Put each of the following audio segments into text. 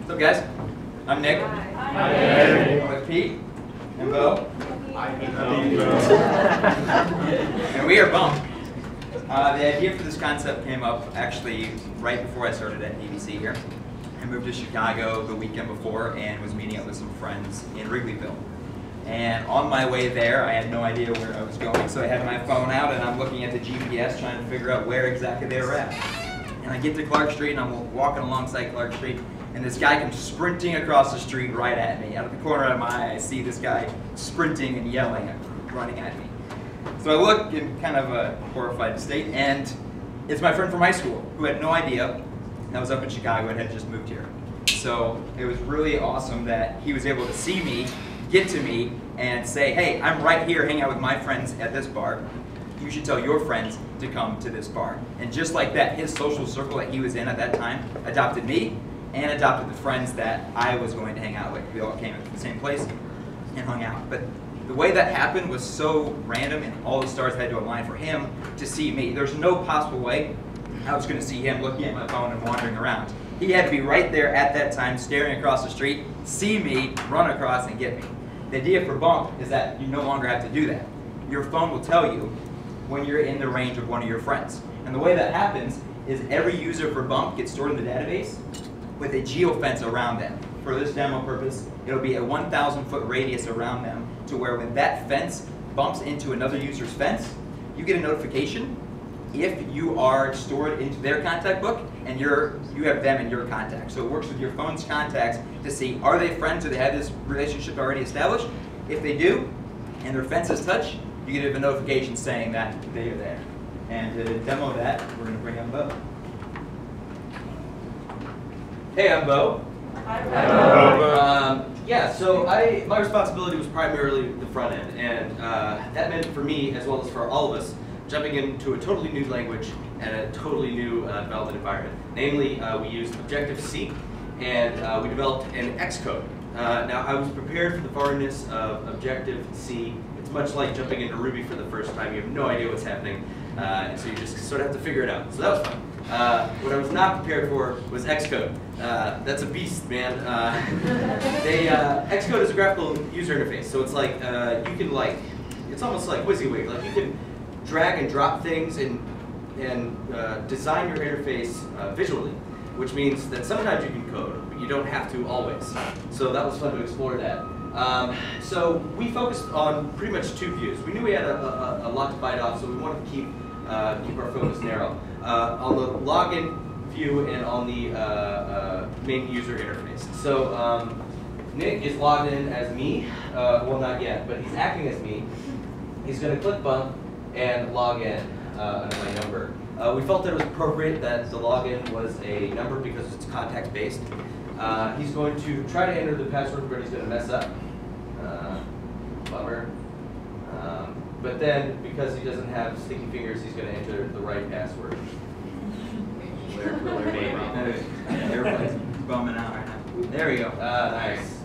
What's up, guys? I'm Nick. Hi. I'm with Pete and Bo. Hi. And we are Bump. The idea for this concept came up actually right before I started at DBC here. I moved to Chicago the weekend before and was meeting up with some friends in Wrigleyville. And on my way there, I had no idea where I was going, so I had my phone out and I'm looking at the GPS trying to figure out where exactly they were at. And I get to Clark Street and I'm walking alongside Clark Street, and this guy comes sprinting across the street right at me. Out of the corner of my eye, I see this guy sprinting and yelling and running at me. So I look in kind of a horrified state, and it's my friend from high school who had no idea I was up in Chicago and had just moved here. So it was really awesome that he was able to see me, get to me, and say, hey, I'm right here hanging out with my friends at this bar. You should tell your friends to come to this bar. And just like that, his social circle that he was in at that time adopted me and adopted the friends that I was going to hang out with. We all came to the same place and hung out. But the way that happened was so random, and all the stars had to align for him to see me. There's no possible way I was going to see him looking at my phone and wandering around. He had to be right there at that time, staring across the street, see me, run across, and get me. The idea for Bump is that you no longer have to do that. Your phone will tell you when you're in the range of one of your friends. And the way that happens is every user for Bump gets stored in the database with a geofence around them. For this demo purpose, it'll be a 1,000-foot radius around them, to where when that fence bumps into another user's fence, you get a notification if you are stored into their contact book and you have them in your contacts. So it works with your phone's contacts to see, are they friends, or they have this relationship already established? If they do, and their fences touch, you get a notification saying that they are there. And to demo that, we're going to bring up Bo. Hey, I'm Bo. Hi. Yeah, so my responsibility was primarily the front end, and that meant for me, as well as for all of us, jumping into a totally new language and a totally new development environment. Namely, we used Objective-C, and we developed an Xcode. Now, I was prepared for the foreignness of Objective-C. It's much like jumping into Ruby for the first time. You have no idea what's happening, and so you just sort of have to figure it out. So that was fun. What I was not prepared for was Xcode. That's a beast, man. Xcode is a graphical user interface, so it's like you can it's almost like WYSIWYG. Like you can drag and drop things and design your interface visually, which means that sometimes you can code, but you don't have to always. So that was fun to explore that. So we focused on pretty much two views. We knew we had a lot to bite off, so we wanted to keep our focus narrow. On the login view and on the main user interface. So Nick is logged in as me. Well, not yet, but he's acting as me. He's going to click Bump and log in under my number. We felt that it was appropriate that the login was a number because it's context-based. He's going to try to enter the password, but he's going to mess up. Bummer. But then, because he doesn't have sticky fingers, he's going to enter the right password. Everybody's bumming out right now. There we go. Nice.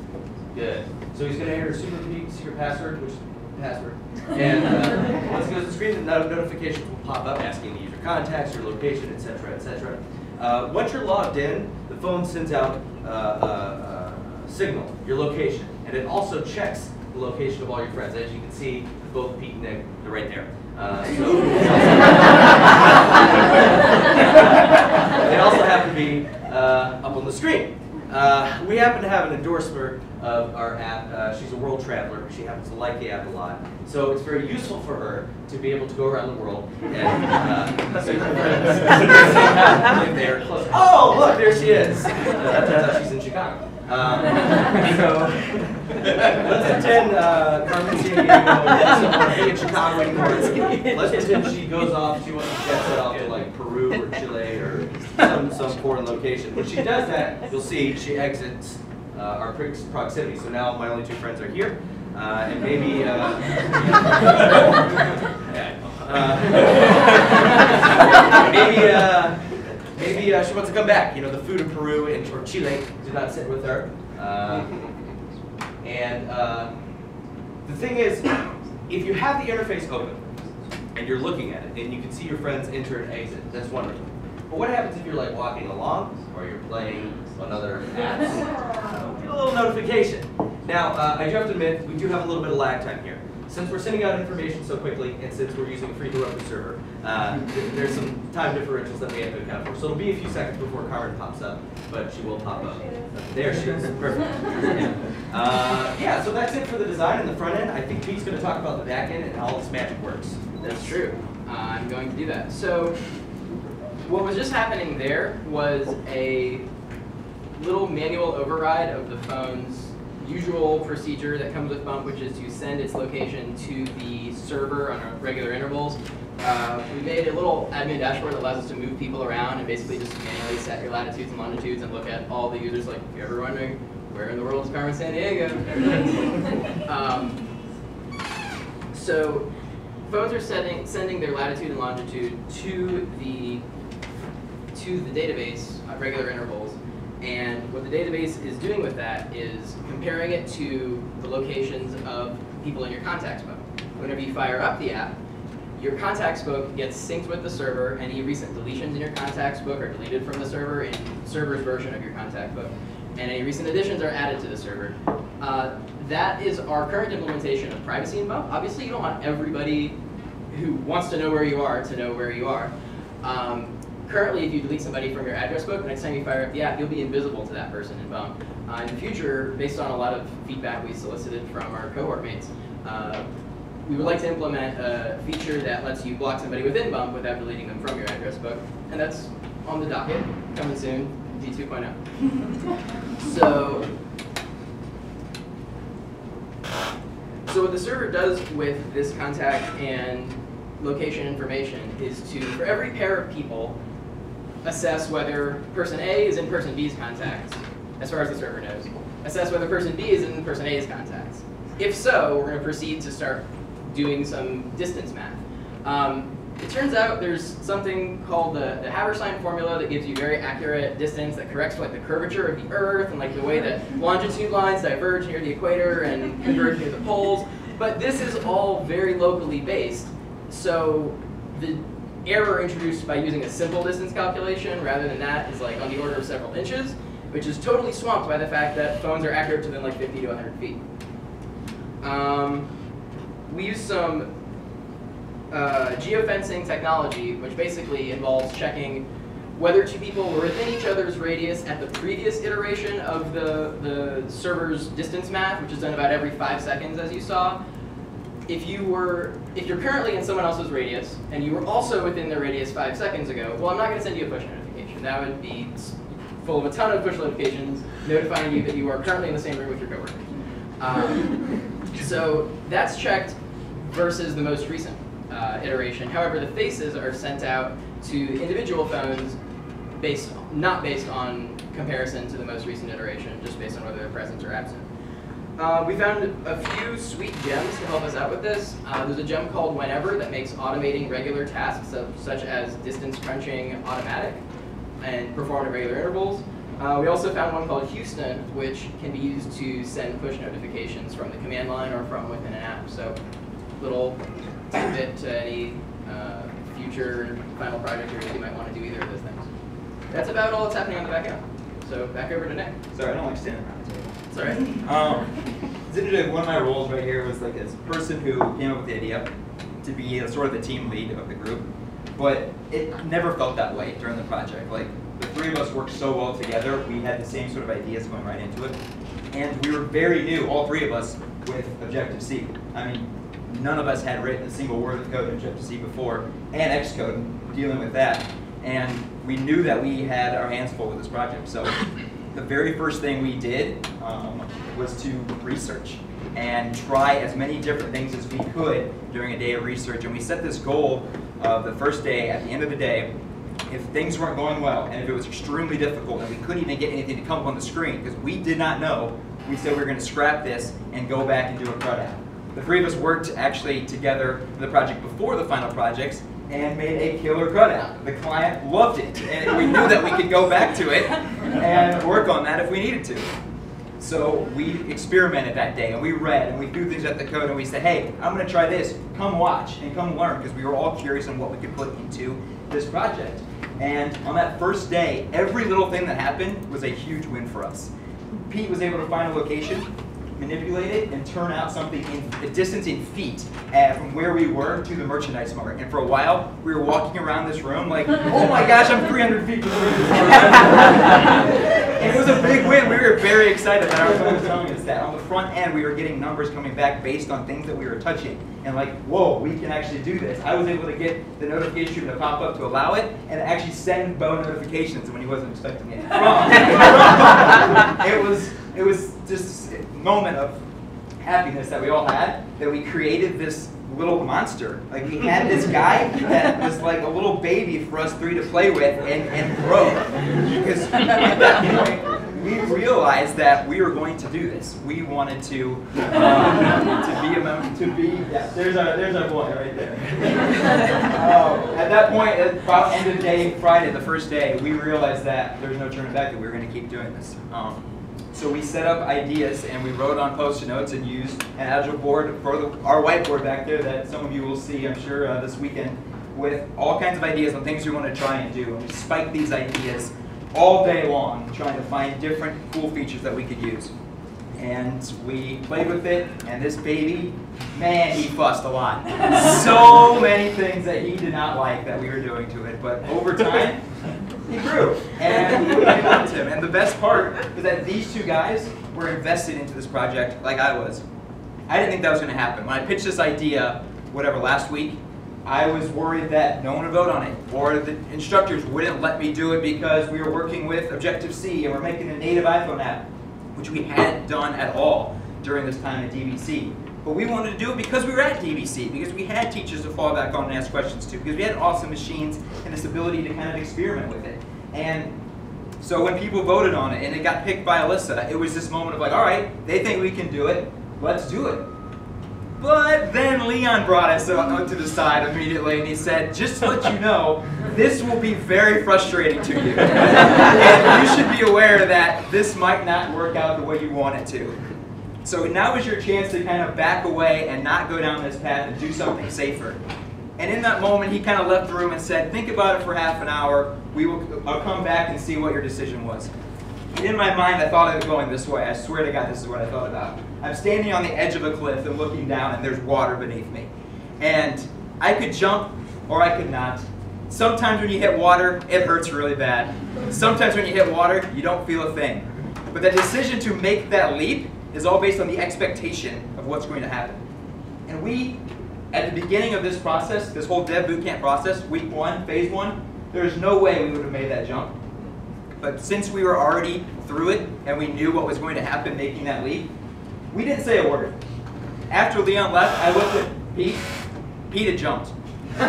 Good. So he's going to enter secret password, which is password. And once he goes to the screen, the notifications will pop up asking to use your contacts, your location, etc., etc. Once you're logged in, the phone sends out a signal, your location, and it also checks the location of all your friends. As you can see, both Pete and Nick, they're right there. They also happen to be up on the screen. We happen to have an endorser of our app. She's a world traveler. She happens to like the app a lot. So it's very useful for her to be able to go around the world and see her friends. If they're close. Oh, look, there she is. Turns out she's in Chicago. So let's pretend Carmen San Diego doesn't want to be in Chicago anymore. Let's pretend she goes off, she wants to jet set off to like Peru or Chile or some foreign location. When she does that, you'll see she exits our proximity. So now my only two friends are here, and maybe maybe she wants to come back. You know, the food in Peru or Chile did not sit with her. The thing is, if you have the interface open and you're looking at it and you can see your friends enter and exit, that's wonderful. But what happens if you're like walking along or you're playing on other apps, get a little notification. Now, I do have to admit, we do have a little bit of lag time here. Since we're sending out information so quickly, and since we're using a free Heroku server, there's some time differentials that we have to account for. So it'll be a few seconds before Carmen pops up, but she will pop up. There she is. Perfect. Yeah, so that's it for the design and the front end. I think Pete's going to talk about the back end and how all this magic works. That's true. I'm going to do that. So what was just happening there was a little manual override of the phone's usual procedure that comes with Bump, which is to send its location to the server on regular intervals. We made a little admin dashboard that allows us to move people around and basically just manually set your latitudes and longitudes and look at all the users. Like, if you're ever wondering, where in the world is Carmen San Diego? So phones are sending their latitude and longitude to the database at regular intervals. And what the database is doing with that is comparing it to the locations of people in your contacts book. Whenever you fire up the app, your contacts book gets synced with the server. Any recent deletions in your contacts book are deleted from the server in the server's version of your contact book. And any recent additions are added to the server. That is our current implementation of privacy in Bump. Obviously, you don't want everybody who wants to know where you are to know where you are. Currently, if you delete somebody from your address book, the next time you fire up the app, you'll be invisible to that person in Bump. In the future, based on a lot of feedback we solicited from our cohort mates, we would like to implement a feature that lets you block somebody within Bump without deleting them from your address book. And that's on the docket, coming soon, V2.0. So what the server does with this contact and location information is to, for every pair of people, assess whether person A is in person B's contacts, as far as the server knows. Assess whether person B is in person A's contacts. If so, we're going to proceed to start doing some distance math. It turns out there's something called the Haberstein formula that gives you very accurate distance that corrects for, like, the curvature of the Earth and like the way that longitude lines diverge near the equator and converge near the poles. But this is all very locally based. So the error introduced by using a simple distance calculation rather than that is like on the order of several inches, which is totally swamped by the fact that phones are accurate to within like 50 to 100 feet. We use some geofencing technology, which basically involves checking whether two people were within each other's radius at the previous iteration of the server's distance math, which is done about every 5 seconds, as you saw. If you're currently in someone else's radius, and you were also within their radius 5 seconds ago, well, I'm not going to send you a push notification. That would be full of a ton of push notifications notifying you that you are currently in the same room with your coworkers. So that's checked versus the most recent iteration. However, the faces are sent out to individual phones not based on comparison to the most recent iteration, just based on whether they're present or absent. We found a few sweet gems to help us out with this. There's a gem called Whenever that makes automating regular tasks such as distance crunching automatic and performed at regular intervals. We also found one called Houston, which can be used to send push notifications from the command line or from within an app. So, little tidbit to any future final project or you might want to do either of those things. That's about all that's happening on the back end. So back over to Nick. Sorry, I don't like standing around the table. It's all right. One of my roles right here was like this person who came up with the idea to be sort of the team lead of the group, but it never felt that way during the project. Like, the three of us worked so well together, we had the same sort of ideas going right into it, and we were very new, all three of us, with Objective-C. I mean, none of us had written a single word of code in Objective-C before, and Xcode, dealing with that. And we knew that we had our hands full with this project. So the very first thing we did was to research and try as many different things as we could during a day of research. And we set this goal of the first day, at the end of the day, if things weren't going well, and if it was extremely difficult, and we couldn't even get anything to come up on the screen, because we did not know, we said we were going to scrap this and go back and do a CRUD app. The three of us worked actually together for the project before the final projects and made a killer CRUD app. The client loved it, and we knew that we could go back to it and work on that if we needed to. So we experimented that day, and we read, and we threw things at the code, and we said, hey, I'm going to try this. Come watch and come learn, because we were all curious on what we could put into this project. And on that first day, every little thing that happened was a huge win for us. Pete was able to find a location, manipulate it, and turn out something in a distance in feet from where we were to the merchandise mart. And for a while, we were walking around this room like, oh my gosh, I'm 300 feet from this And it was a big win. We were very excited that our phone was telling us that. On the front end, we were getting numbers coming back based on things that we were touching. And like, whoa, we can actually do this. I was able to get the notification to pop up to allow it, and actually send Bo notifications when he wasn't expecting it. It was just a moment of happiness that we all had, that we created this little monster. Like, we had this guy that was like a little baby for us three to play with and grow. Because at that point, we realized that we were going to do this. We wanted to be a member, yeah, there's our boy right there. At that point, at about end of day, Friday, the first day, we realized that there's no turning back, that we were going to keep doing this. So we set up ideas and we wrote on Post-it notes and used an Agile board for our whiteboard back there that some of you will see, I'm sure, this weekend, with all kinds of ideas on things we want to try and do. And we spiked these ideas all day long, trying to find different cool features that we could use. And we played with it, and this baby, man, he fussed a lot. So many things that he did not like that we were doing to it, but over time, he grew, and we loved him. And the best part was that these two guys were invested into this project like I was. I didn't think that was going to happen. When I pitched this idea, whatever, last week, I was worried that no one would vote on it, or the instructors wouldn't let me do it because we were working with Objective-C and we're making a native iPhone app, which we hadn't done at all during this time at DBC. But we wanted to do it because we were at DBC, because we had teachers to fall back on and ask questions to, because we had awesome machines and this ability to kind of experiment with it. And so when people voted on it and it got picked by Alyssa, it was this moment of like, all right, they think we can do it, let's do it. But then Leon brought us to the side immediately and he said, just to let you know, this will be very frustrating to you. And you should be aware that this might not work out the way you want it to. So now is your chance to kind of back away and not go down this path and do something safer. And in that moment, he kind of left the room and said, think about it for half an hour. I'll come back and see what your decision was. And in my mind, I thought of it going this way. I swear to God, this is what I thought about. I'm standing on the edge of a cliff and looking down, and there's water beneath me. And I could jump, or I could not. Sometimes when you hit water, it hurts really bad. Sometimes when you hit water, you don't feel a thing. But the decision to make that leap is all based on the expectation of what's going to happen. And we, at the beginning of this process, this whole Dev Bootcamp process, week 1, phase 1, there's no way we would have made that jump. But since we were already through it and we knew what was going to happen making that leap, we didn't say a word. After Leon left, I looked at Pete. Pete had jumped. I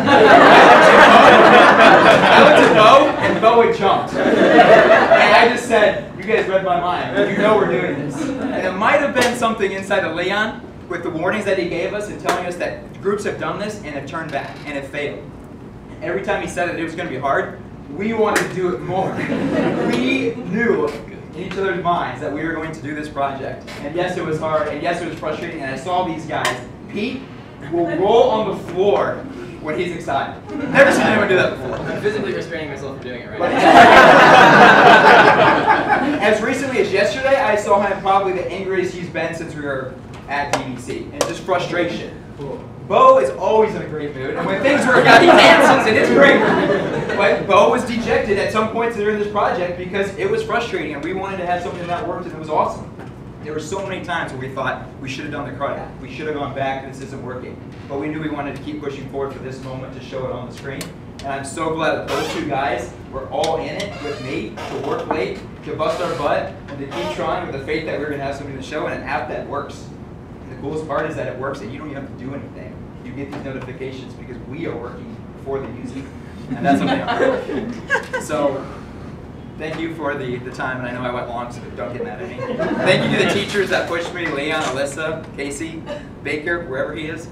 looked at Bo, and Bo had jumped. And I just said, you guys read my mind. You know we're doing this. And it might have been something inside of Leon with the warnings that he gave us and telling us that groups have done this and have turned back and have failed. Every time he said that it was going to be hard, we wanted to do it more. We knew in each other's minds that we were going to do this project. And yes, it was hard, and yes, it was frustrating, and I saw these guys. Pete will roll on the floor when he's excited. Never seen anyone do that before. I'm physically restraining myself from doing it right now. As recently as yesterday, I saw him probably the angriest he's been since we were at DBC, and just frustration. Bo is always in a great mood, and when things work out, he dances, and it's great. But Bo was dejected at some points during this project because it was frustrating, and we wanted to have something that worked, and it was awesome. There were so many times where we thought we should have done the credit, we should have gone back, this isn't working. But we knew we wanted to keep pushing forward for this moment to show it on the screen. And I'm so glad that those two guys were all in it with me to work late, to bust our butt, and to keep trying with the faith that we were going to have something to show and an app that works. And the coolest part is that it works and you don't even have to do anything. You get these notifications because we are working before they use it. And that's something I'm So, thank you for the time, and I know I went long, so don't get mad at me. Thank you to the teachers that pushed me, Leon, Alyssa, Casey, Baker, wherever he is.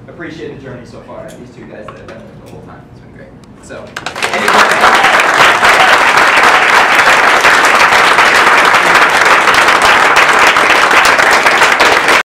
Appreciate the journey so far. These two guys that have been with the whole time. It's been great. So, anyway.